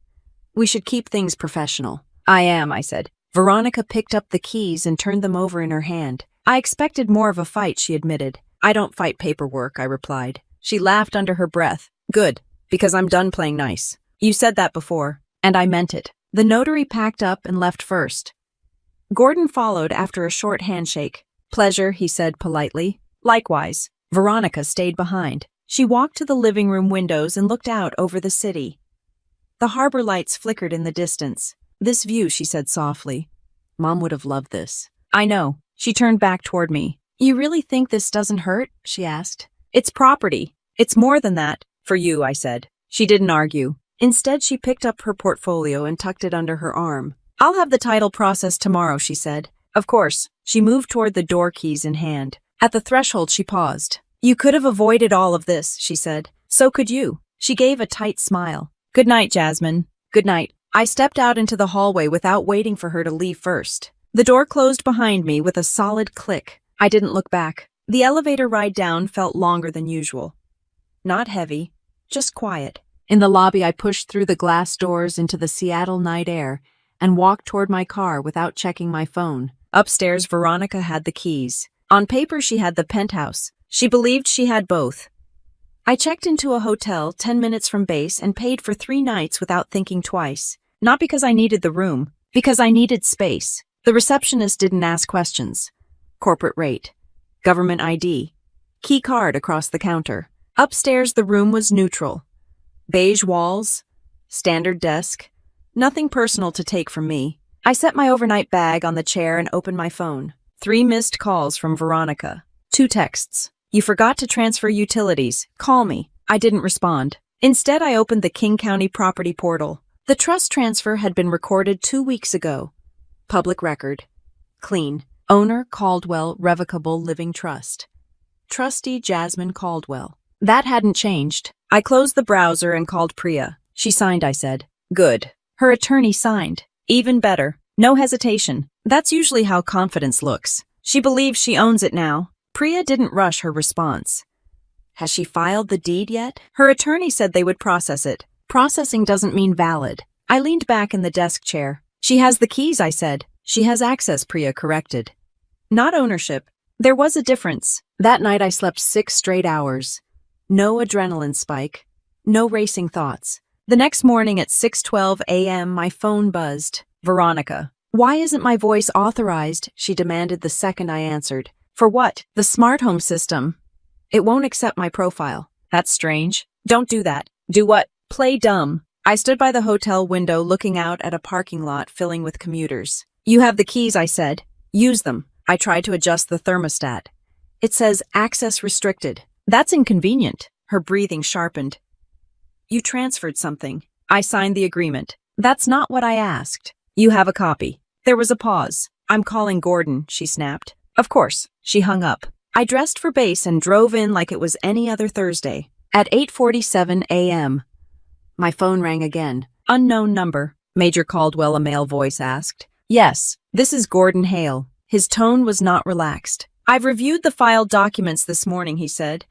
We should keep things professional. I am, I said. Veronica picked up the keys and turned them over in her hand. I expected more of a fight, she admitted. I don't fight paperwork, I replied. She laughed under her breath. Good, because I'm done playing nice. You said that before, and I meant it. The notary packed up and left first. Gordon followed after a short handshake. Pleasure, he said politely. Likewise. Veronica stayed behind. She walked to the living room windows and looked out over the city. The harbor lights flickered in the distance. This view, she said softly. Mom would have loved this. I know. She turned back toward me. You really think this doesn't hurt? She asked. It's property. It's more than that. For you, I said. She didn't argue. Instead, she picked up her portfolio and tucked it under her arm. I'll have the title processed tomorrow, she said. Of course. She moved toward the door, keys in hand. At the threshold, she paused. You could have avoided all of this, she said. So could you. She gave a tight smile. Good night, Jasmine. Good night. I stepped out into the hallway without waiting for her to leave first. The door closed behind me with a solid click. I didn't look back. The elevator ride down felt longer than usual. Not heavy, just quiet. In the lobby, I pushed through the glass doors into the Seattle night air and walked toward my car without checking my phone. Upstairs, Veronica had the keys. On paper, she had the penthouse. She believed she had both. I checked into a hotel 10 minutes from base and paid for 3 nights without thinking twice. Not because I needed the room, because I needed space. The receptionist didn't ask questions. Corporate rate. Government ID. Key card across the counter. Upstairs, the room was neutral. Beige walls. Standard desk. Nothing personal to take from me. I set my overnight bag on the chair and opened my phone. 3 missed calls from Veronica. 2 texts. You forgot to transfer utilities. Call me. I didn't respond. Instead, I opened the King County property portal. The trust transfer had been recorded 2 weeks ago. Public record. Clean. Owner Caldwell Revocable Living Trust. Trustee Jasmine Caldwell. That hadn't changed. I closed the browser and called Priya. She signed, I said. Good. Her attorney signed. Even better. No hesitation. That's usually how confidence looks. She believes she owns it now. Priya didn't rush her response. Has she filed the deed yet? Her attorney said they would process it. Processing doesn't mean valid. I leaned back in the desk chair. She has the keys, I said. She has access, Priya corrected. Not ownership. There was a difference. That night I slept 6 straight hours. No adrenaline spike. No racing thoughts. The next morning at 6:12 a.m. my phone buzzed. Veronica. Why isn't my voice authorized? She demanded the second I answered. For what? The smart home system. It won't accept my profile. That's strange. Don't do that. Do what? Play dumb. I stood by the hotel window looking out at a parking lot filling with commuters. You have the keys, I said. Use them. I tried to adjust the thermostat. It says access restricted. That's inconvenient. Her breathing sharpened. You transferred something. I signed the agreement. That's not what I asked. You have a copy. There was a pause. I'm calling Gordon, she snapped. Of course. She hung up. I dressed for base and drove in like it was any other Thursday. At 8:47 a.m. My phone rang again. Unknown number. Major Caldwell, a male voice asked. Yes, this is Gordon Hale. His tone was not relaxed. I've reviewed the filed documents this morning, he said.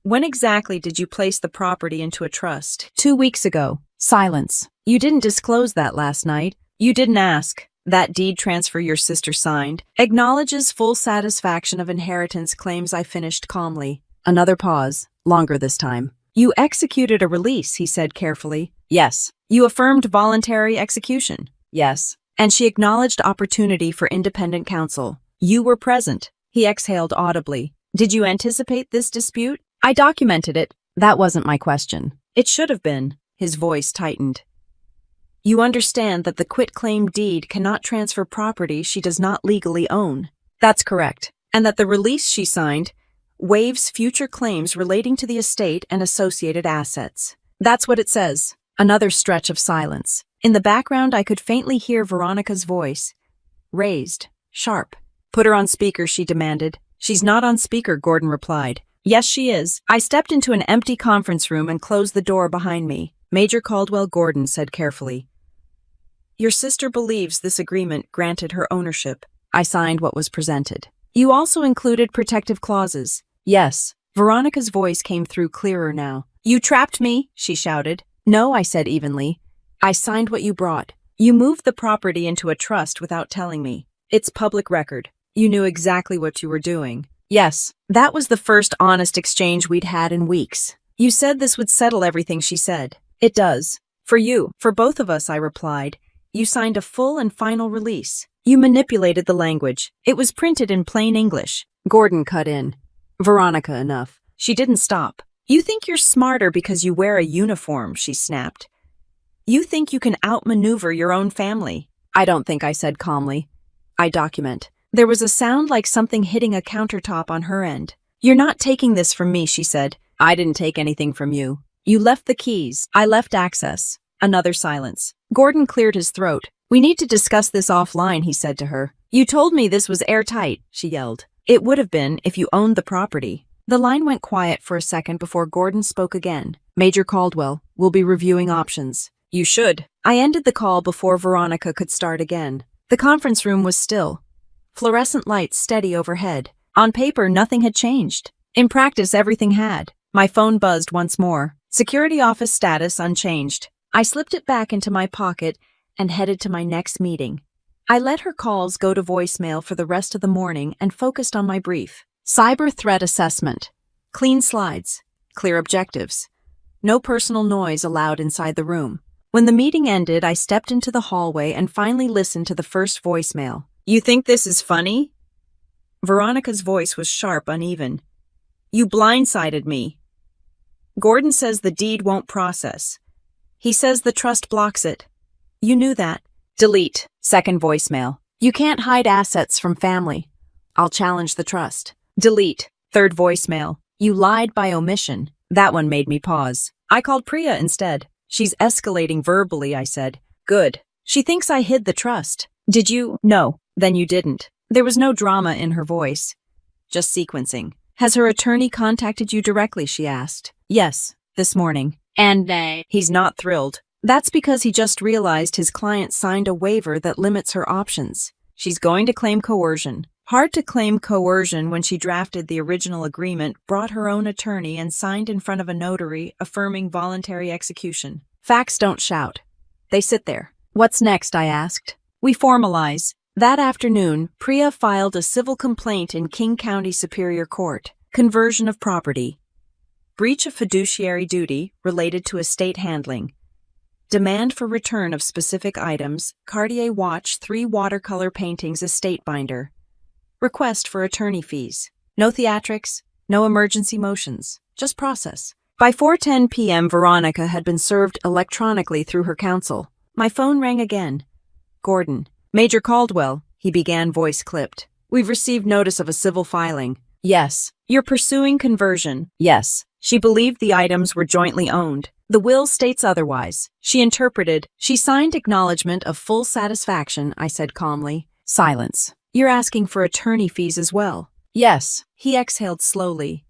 When exactly did you place the property into a trust? 2 weeks ago. Silence. You didn't disclose that last night. You didn't ask. That deed transfer your sister signed acknowledges full satisfaction of inheritance claims. I finished calmly. Another pause, longer this time. You executed a release, he said carefully. Yes. You affirmed voluntary execution. Yes. And she acknowledged opportunity for independent counsel. You were present. He exhaled audibly. Did you anticipate this dispute? I documented it. That wasn't my question. It should have been. His voice tightened. You understand that the quitclaim deed cannot transfer property she does not legally own. That's correct. And that the release she signed waives future claims relating to the estate and associated assets. That's what it says. Another stretch of silence. In the background, I could faintly hear Veronica's voice. Raised. Sharp. Put her on speaker, she demanded. She's not on speaker, Gordon replied. Yes, she is. I stepped into an empty conference room and closed the door behind me. Major Caldwell Gordon said carefully. Your sister believes this agreement granted her ownership. I signed what was presented. You also included protective clauses. Yes. Veronica's voice came through clearer now. You trapped me, she shouted. No, I said evenly. I signed what you brought. You moved the property into a trust without telling me. It's public record. You knew exactly what you were doing. Yes. That was the first honest exchange we'd had in weeks. You said this would settle everything, she said. It does. For you, for both of us, I replied. You signed a full and final release. You manipulated the language. It was printed in plain English. Gordon cut in. Veronica, enough. She didn't stop. You think you're smarter because you wear a uniform, she snapped. You think you can outmaneuver your own family. I don't think, I said calmly. I document. There was a sound like something hitting a countertop on her end. You're not taking this from me, she said. I didn't take anything from you. You left the keys. I left access. Another silence. Gordon cleared his throat. We need to discuss this offline, he said to her. You told me this was airtight, she yelled. It would have been if you owned the property. The line went quiet for a second before Gordon spoke again. Major Caldwell, we'll be reviewing options. You should. I ended the call before Veronica could start again. The conference room was still. Fluorescent lights steady overhead. On paper, nothing had changed. In practice, everything had. My phone buzzed once more. Security office status unchanged. I slipped it back into my pocket and headed to my next meeting. I let her calls go to voicemail for the rest of the morning and focused on my brief. Cyber threat assessment. Clean slides. Clear objectives. No personal noise allowed inside the room. When the meeting ended, I stepped into the hallway and finally listened to the first voicemail. You think this is funny? Veronica's voice was sharp, uneven. You blindsided me. Gordon says the deed won't process. He says the trust blocks it. You knew that. Delete. Second voicemail. You can't hide assets from family. I'll challenge the trust. Delete. Third voicemail. You lied by omission. That one made me pause. I called Priya instead. She's escalating verbally, I said. Good. She thinks I hid the trust. Did you? No. Then you didn't. There was no drama in her voice. Just sequencing. Has her attorney contacted you directly, she asked. Yes, this morning. And he's not thrilled. That's because he just realized his client signed a waiver that limits her options. She's going to claim coercion. Hard to claim coercion when she drafted the original agreement, brought her own attorney, and signed in front of a notary affirming voluntary execution. Facts don't shout. They sit there. What's next, I asked. We formalize. That afternoon, Priya filed a civil complaint in King County Superior Court. Conversion of property. Breach of fiduciary duty related to estate handling. Demand for return of specific items, Cartier watch 3 watercolor paintings estate binder. Request for attorney fees. No theatrics, no emergency motions, just process. By 4:10 p.m., Veronica had been served electronically through her counsel. My phone rang again. Gordon. Major Caldwell, he began, voice clipped. We've received notice of a civil filing. Yes. You're pursuing conversion. Yes. She believed the items were jointly owned. The will states otherwise. She interpreted. She signed acknowledgement of full satisfaction, I said calmly. Silence. You're asking for attorney fees as well. Yes. He exhaled slowly.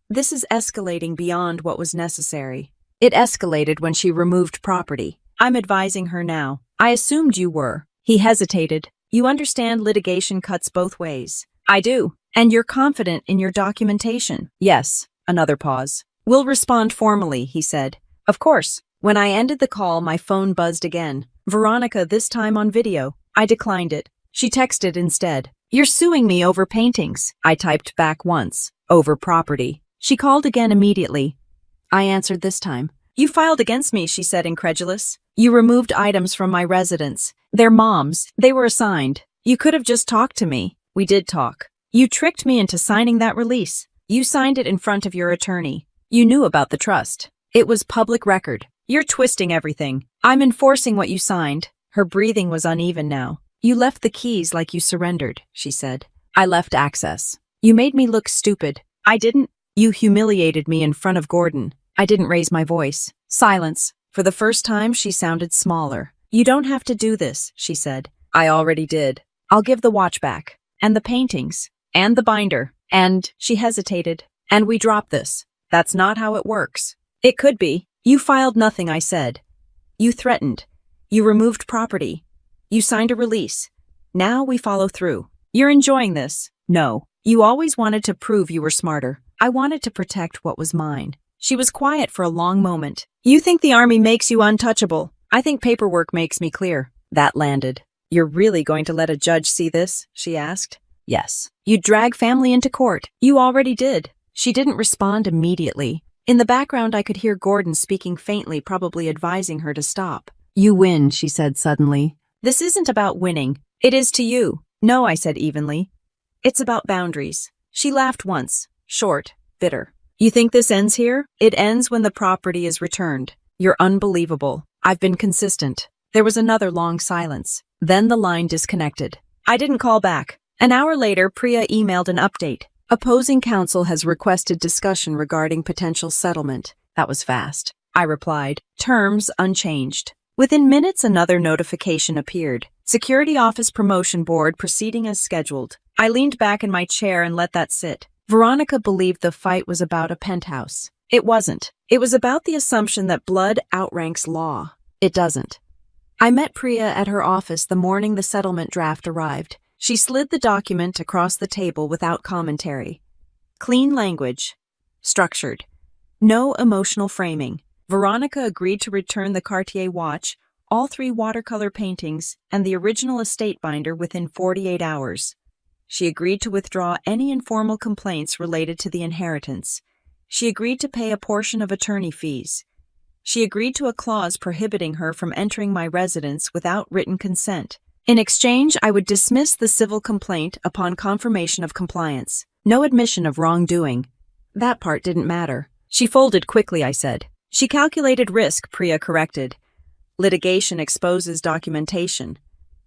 This is escalating beyond what was necessary. It escalated when she removed property. I'm advising her now. I assumed you were. He hesitated. You understand litigation cuts both ways. I do. And you're confident in your documentation. Yes. Another pause. We'll respond formally, he said. Of course. When I ended the call, my phone buzzed again. Veronica, this time on video. I declined it. She texted instead. You're suing me over paintings. I typed back once. Over property. She called again immediately. I answered this time. You filed against me, she said, incredulous. You removed items from my residence. They're Mom's. They were assigned. You could have just talked to me. We did talk. You tricked me into signing that release. You signed it in front of your attorney. You knew about the trust. It was public record. You're twisting everything. I'm enforcing what you signed. Her breathing was uneven now. You left the keys like you surrendered, she said. I left access. You made me look stupid. I didn't. You humiliated me in front of Gordon. I didn't raise my voice. Silence. For the first time, she sounded smaller. You don't have to do this, she said. I already did. I'll give the watch back. And the paintings. And the binder. And, she hesitated. And we drop this. That's not how it works. It could be. You filed nothing, I said. You threatened. You removed property. You signed a release. Now we follow through. You're enjoying this. No. You always wanted to prove you were smarter. I wanted to protect what was mine. She was quiet for a long moment. You think the army makes you untouchable. I think paperwork makes me clear. That landed. You're really going to let a judge see this? She asked. Yes. You'd drag family into court. You already did. She didn't respond immediately. In the background, I could hear Gordon speaking faintly, probably advising her to stop. You win, she said suddenly. This isn't about winning. It is to you. No, I said evenly. It's about boundaries. She laughed once, short, bitter. You think this ends here? It ends when the property is returned. You're unbelievable. I've been consistent. There was another long silence. Then the line disconnected. I didn't call back. An hour later, Priya emailed an update. Opposing counsel has requested discussion regarding potential settlement. That was fast. I replied. Terms unchanged. Within minutes, another notification appeared. Security Office Promotion Board proceeding as scheduled. I leaned back in my chair and let that sit. Veronica believed the fight was about a penthouse. It wasn't. It was about the assumption that blood outranks law. It doesn't. I met Priya at her office the morning the settlement draft arrived. She slid the document across the table without commentary. Clean language. Structured. No emotional framing. Veronica agreed to return the Cartier watch, all 3 watercolor paintings, and the original estate binder within 48 hours. She agreed to withdraw any informal complaints related to the inheritance. She agreed to pay a portion of attorney fees. She agreed to a clause prohibiting her from entering my residence without written consent. In exchange, I would dismiss the civil complaint upon confirmation of compliance. No admission of wrongdoing. That part didn't matter. She folded quickly, I said. She calculated risk, Priya corrected. Litigation exposes documentation.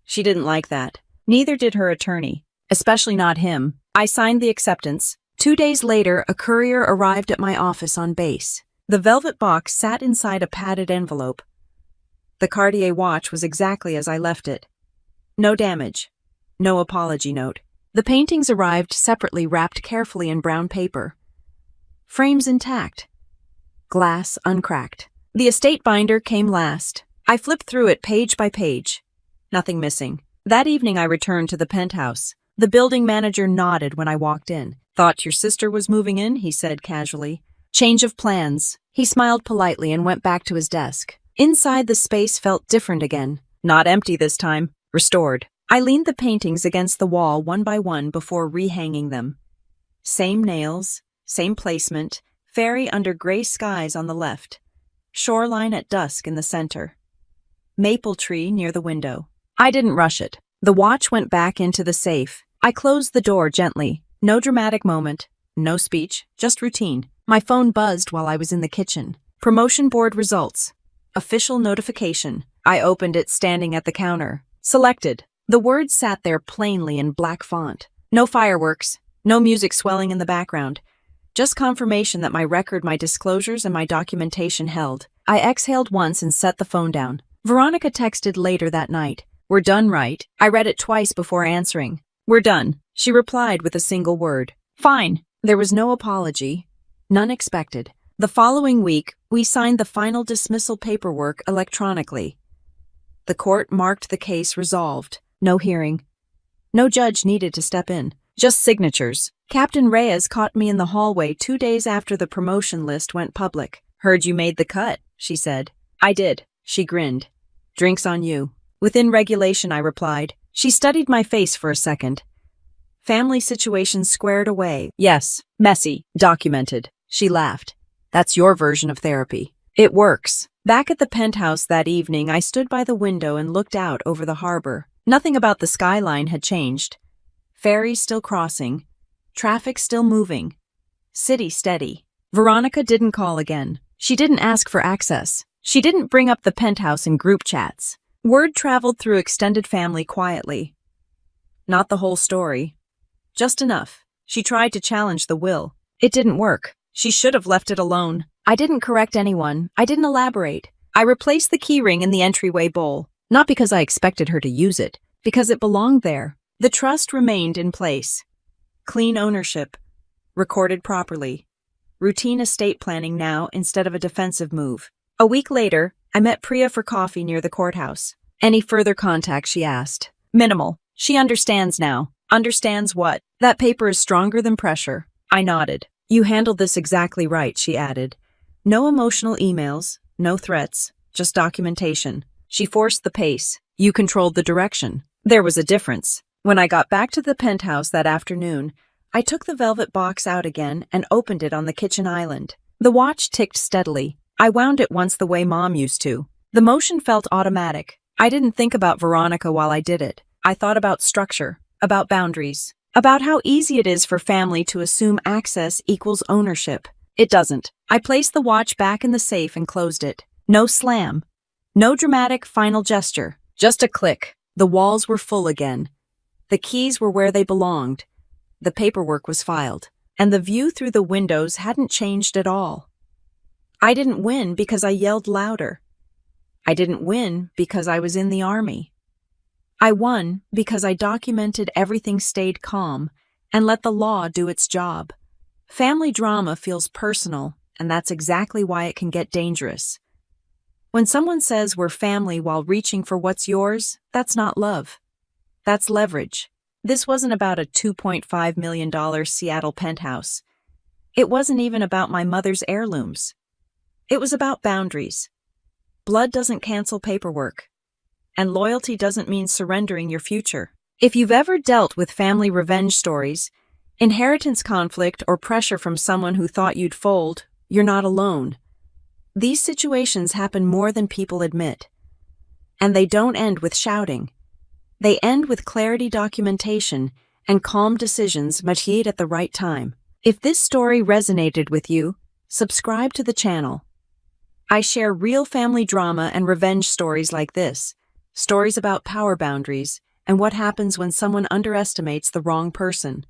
She didn't like that. Neither did her attorney. Especially not him. I signed the acceptance. 2 days later, a courier arrived at my office on base. The velvet box sat inside a padded envelope. The Cartier watch was exactly as I left it. No damage. No apology note. The paintings arrived separately, wrapped carefully in brown paper. Frames intact. Glass uncracked. The estate binder came last. I flipped through it page by page. Nothing missing. That evening I returned to the penthouse. The building manager nodded when I walked in. Thought your sister was moving in, he said casually. Change of plans. He smiled politely and went back to his desk. Inside, the space felt different again. Not empty this time. Restored. I leaned the paintings against the wall one by one before rehanging them. Same nails, same placement, ferry under gray skies on the left, shoreline at dusk in the center, maple tree near the window. I didn't rush it. The watch went back into the safe. I closed the door gently. No dramatic moment, no speech, just routine. My phone buzzed while I was in the kitchen. Promotion board results. Official notification. I opened it standing at the counter. Selected. The words sat there plainly in black font. No fireworks, no music swelling in the background. Just confirmation that my record, my disclosures, and my documentation held. I exhaled once and set the phone down. Veronica texted later that night. We're done, right? I read it twice before answering. We're done, she replied with a single word. Fine. There was no apology. None expected. The following week, we signed the final dismissal paperwork electronically. The court marked the case resolved. No hearing. No judge needed to step in. Just signatures. Captain Reyes caught me in the hallway 2 days after the promotion list went public. Heard you made the cut, she said. I did. She grinned. Drinks on you. Within regulation, I replied. She studied my face for a second. Family situation squared away. Yes. Messy. Documented. She laughed. That's your version of therapy. It works. Back at the penthouse that evening, I stood by the window and looked out over the harbor. Nothing about the skyline had changed. Ferries still crossing. Traffic still moving. City steady. Veronica didn't call again. She didn't ask for access. She didn't bring up the penthouse in group chats. Word traveled through extended family quietly. Not the whole story. Just enough. She tried to challenge the will. It didn't work. She should have left it alone. I didn't correct anyone. I didn't elaborate. I replaced the keyring in the entryway bowl. Not because I expected her to use it, because it belonged there. The trust remained in place. Clean ownership. Recorded properly. Routine estate planning now instead of a defensive move. A week later, I met Priya for coffee near the courthouse. Any further contact, she asked. Minimal. She understands now. Understands what? That paper is stronger than pressure. I nodded. You handled this exactly right, she added. No emotional emails, no threats, just documentation. She forced the pace. You controlled the direction. There was a difference. When I got back to the penthouse that afternoon, I took the velvet box out again and opened it on the kitchen island. The watch ticked steadily. I wound it once the way Mom used to. The motion felt automatic. I didn't think about Veronica while I did it. I thought about structure, about boundaries, about how easy it is for family to assume access equals ownership. It doesn't. I placed the watch back in the safe and closed it. No slam. No dramatic final gesture. Just a click. The walls were full again. The keys were where they belonged. The paperwork was filed. And the view through the windows hadn't changed at all. I didn't win because I yelled louder. I didn't win because I was in the army. I won because I documented everything, stayed calm, and let the law do its job. Family drama feels personal, and that's exactly why it can get dangerous. When someone says we're family while reaching for what's yours, that's not love. That's leverage. This wasn't about a $2.5 million Seattle penthouse. It wasn't even about my mother's heirlooms. It was about boundaries. Blood doesn't cancel paperwork. And loyalty doesn't mean surrendering your future. If you've ever dealt with family revenge stories, inheritance conflict, or pressure from someone who thought you'd fold, you're not alone. These situations happen more than people admit. And they don't end with shouting. They end with clarity, documentation, and calm decisions made at the right time. If this story resonated with you, subscribe to the channel. I share real family drama and revenge stories like this, stories about power boundaries and what happens when someone underestimates the wrong person.